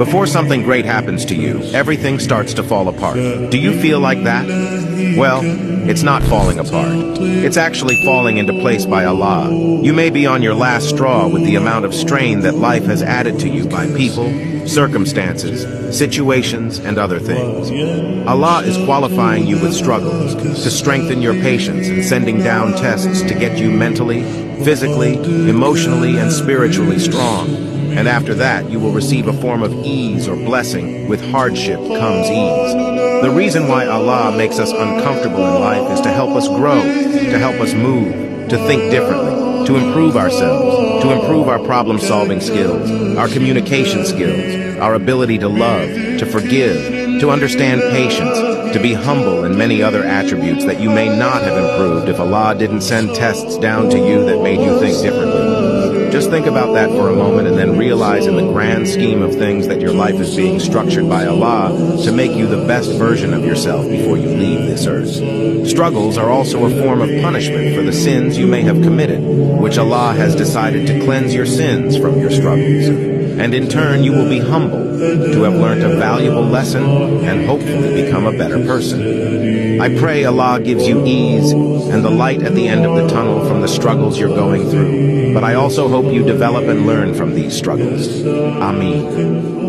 Before something great happens to you, everything starts to fall apart. Do you feel like that? Well, it's not falling apart. It's actually falling into place by Allah. You may be on your last straw with the amount of strain that life has added to you by people, circumstances, situations, and other things. Allah is qualifying you with struggles to strengthen your patience and sending down tests to get you mentally, physically, emotionally, and spiritually strong. And after that, you will receive a form of ease or blessing. With hardship comes ease. The reason why Allah makes us uncomfortable in life is to help us grow, to help us move, to think differently, to improve ourselves, to improve our problem-solving skills, our communication skills, our ability to love, to forgive, to understand patience, to be humble, and many other attributes that you may not have improved if Allah didn't send tests down to you that made you think differently. Just think about that for a moment and then realize in the grand scheme of things that your life is being structured by Allah to make you the best version of yourself before you leave this earth. Struggles are also a form of punishment for the sins you may have committed, which Allah has decided to cleanse your sins from your struggles. And in turn, you will be humbled to have learned a valuable lesson and hopefully become a better person. I pray Allah gives you ease and the light at the end of the tunnel from the struggles you're going through. But I also hope you develop and learn from these struggles. Ameen.